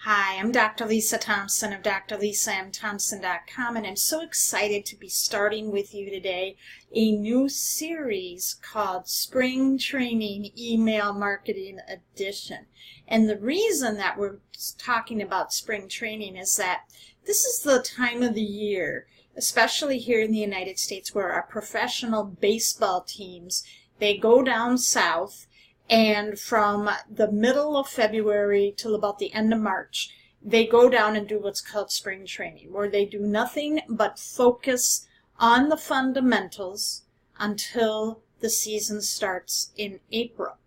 Hi, I'm Dr. Lisa Thompson of drlisamthompson.com, and I'm so excited to be starting with you today a new series called Spring Training Email Marketing Edition. And the reason that we're talking about spring training is that this is the time of the year, especially here in the United States, where our professional baseball teams, they go down south, and from the middle of February till about the end of March, they go down and do what's called spring training, where they do nothing but focus on the fundamentals until the season starts in April.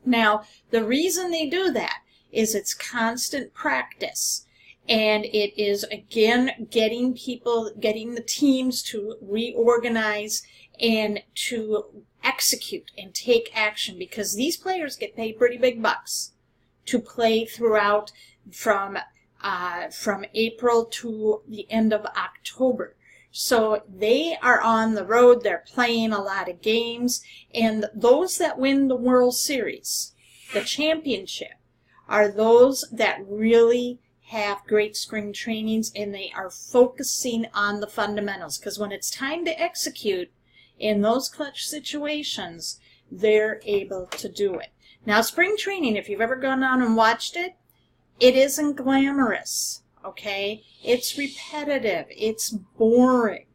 Now, the reason they do that is it's constant practice, and it is, again, getting the teams to reorganize and to execute and take action, because these players get paid pretty big bucks to play throughout from April to the end of October. So they are on the road, they're playing a lot of games, and those that win the World Series, the championship, are those that really have great spring trainings, and they are focusing on the fundamentals, because when it's time to execute in those clutch situations, they're able to do it. Now, spring training, if you've ever gone on and watched it, it isn't glamorous, okay? It's repetitive, it's boring,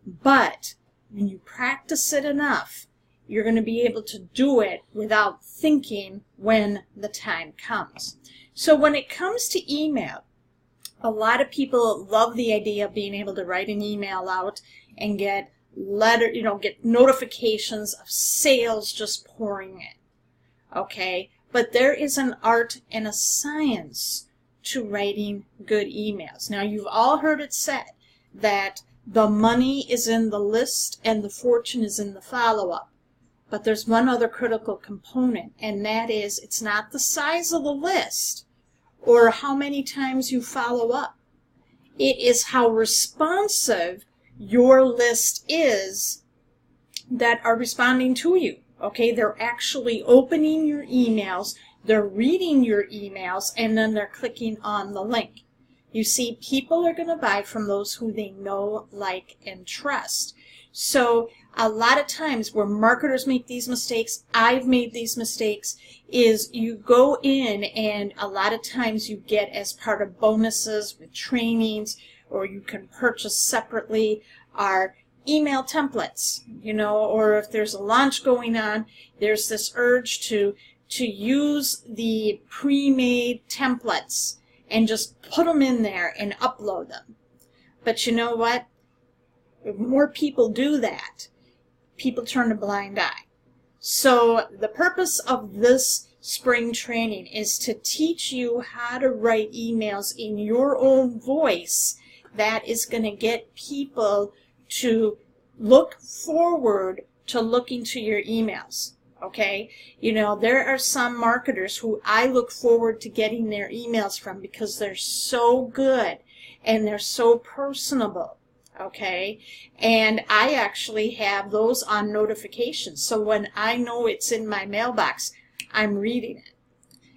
but when you practice it enough, you're going to be able to do it without thinking when the time comes. So when it comes to email, a lot of people love the idea of being able to write an email out and get get notifications of sales just pouring in, okay? But there is an art and a science to writing good emails. Now, you've all heard it said that the money is in the list and the fortune is in the follow-up. But there's one other critical component, and that is it's not the size of the list or how many times you follow up. It is how responsive your list is that are responding to you. Okay, they're actually opening your emails, they're reading your emails, and then they're clicking on the link. You see, people are going to buy from those who they know, like, and trust. So a lot of times where marketers make these mistakes, I've made these mistakes, is you go in and a lot of times you get, as part of bonuses with trainings, or you can purchase separately, are email templates, or if there's a launch going on, there's this urge to use the pre-made templates and just put them in there and upload them. But you know what? If more people do that, people turn a blind eye. So the purpose of this spring training is to teach you how to write emails in your own voice that is going to get people to look forward to looking to your emails, okay? There are some marketers who I look forward to getting their emails from because they're so good and they're so personable, okay? And I actually have those on notifications, so when I know it's in my mailbox, I'm reading it.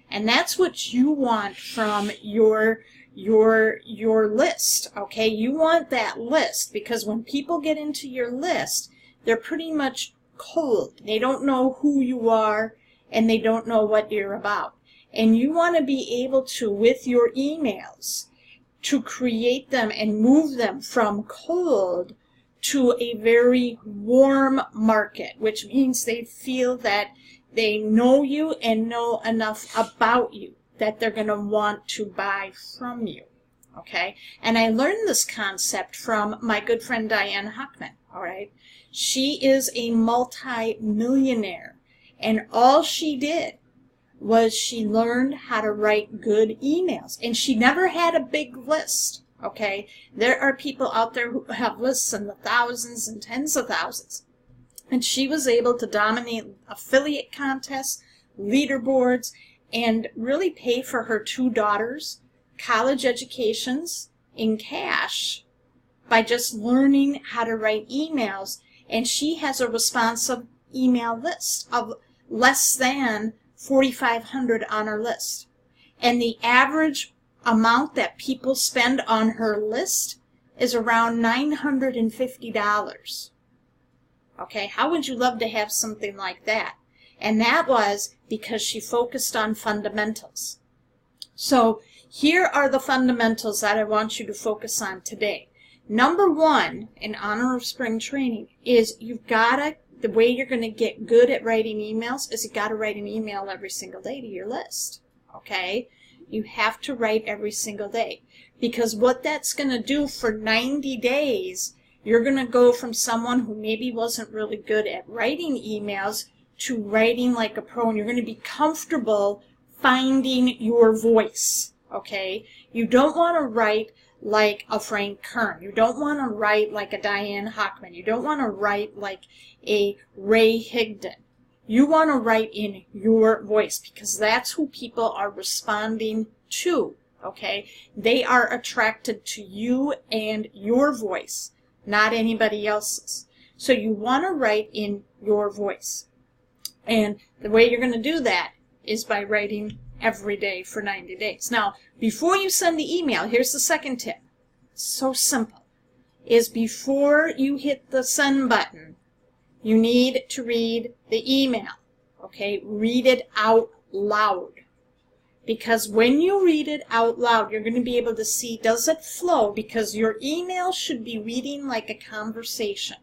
And that's what you want from your list, okay? You want that list, because when people get into your list, they're pretty much cold. They don't know who you are, and they don't know what you're about. And you want to be able to, with your emails, to create them and move them from cold to a very warm market, which means they feel that they know you and know enough about you that they're going to want to buy from you, okay? And I learned this concept from my good friend Diane Huckman, all right? She is a multi-millionaire, and all she did was she learned how to write good emails, and she never had a big list, okay? There are people out there who have lists in the thousands and tens of thousands, and she was able to dominate affiliate contests, leaderboards, and really pay for her 2 daughters' college educations in cash by just learning how to write emails. And she has a responsive email list of less than 4,500 on her list. And the average amount that people spend on her list is around $950. Okay, how would you love to have something like that? And that was because she focused on fundamentals. So here are the fundamentals that I want you to focus on today. Number one, in honor of spring training, is the way you're going to get good at writing emails is you got to write an email every single day to your list. Okay? You have to write every single day. Because what that's going to do for 90 days, you're going to go from someone who maybe wasn't really good at writing emails to writing like a pro, and you're going to be comfortable finding your voice. Okay? You don't want to write like a Frank Kern. You don't want to write like a Diane Hockman. You don't want to write like a Ray Higdon. You want to write in your voice because that's who people are responding to. Okay? They are attracted to you and your voice, not anybody else's. So you want to write in your voice. And the way you're going to do that is by writing every day for 90 days. Now, before you send the email, here's the second tip. It's so simple. Is before you hit the send button, you need to read the email. Okay? Read it out loud. Because when you read it out loud, you're going to be able to see, does it flow? Because your email should be reading like a conversation.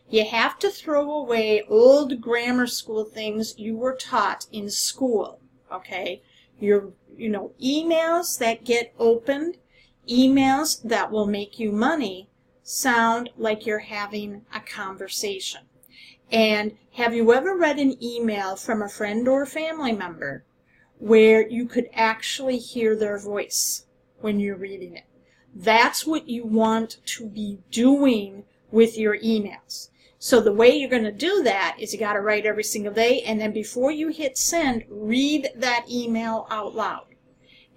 You have to throw away old grammar school things you were taught in school. Okay? Emails that get opened, emails that will make you money, sound like you're having a conversation. And have you ever read an email from a friend or family member where you could actually hear their voice when you're reading it? That's what you want to be doing with your emails. So the way you're going to do that is you got to write every single day, and then before you hit send, read that email out loud.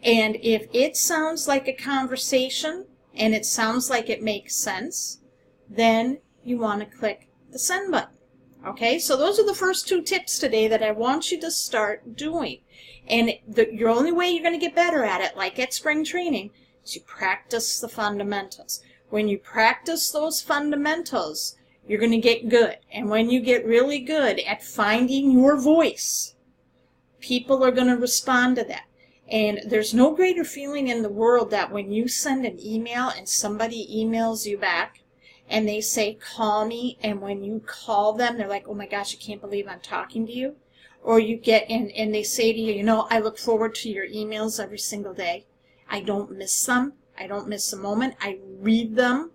And if it sounds like a conversation and it sounds like it makes sense, then you want to click the send button. Okay, so those are the first two tips today that I want you to start doing. And your only way you're going to get better at it, like at spring training, is you practice the fundamentals. When you practice those fundamentals, you're going to get good. And when you get really good at finding your voice, people are going to respond to that. And there's no greater feeling in the world that when you send an email and somebody emails you back and they say, call me, and when you call them, they're like, oh my gosh, I can't believe I'm talking to you. Or you get, and they say to you, I look forward to your emails every single day. I don't miss them. I don't miss a moment. I read them.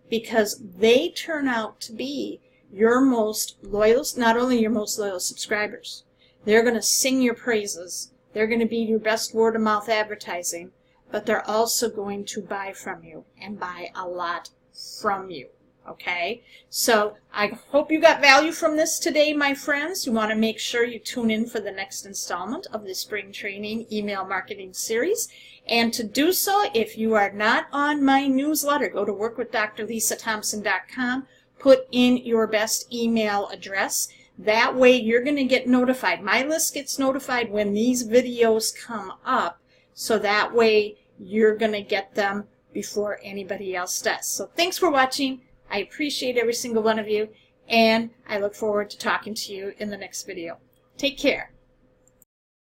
Because they turn out to be your most loyal, not only your most loyal subscribers, they're going to sing your praises, they're going to be your best word-of-mouth advertising, but they're also going to buy from you and buy a lot from you. Okay? So I hope you got value from this today, my friends. You want to make sure you tune in for the next installment of the Spring Training Email Marketing Series. And to do so, if you are not on my newsletter, go to workwithdrlisathompson.com, put in your best email address. That way you're going to get notified. My list gets notified when these videos come up, so that way you're going to get them before anybody else does. So thanks for watching. I appreciate every single one of you, and I look forward to talking to you in the next video. Take care.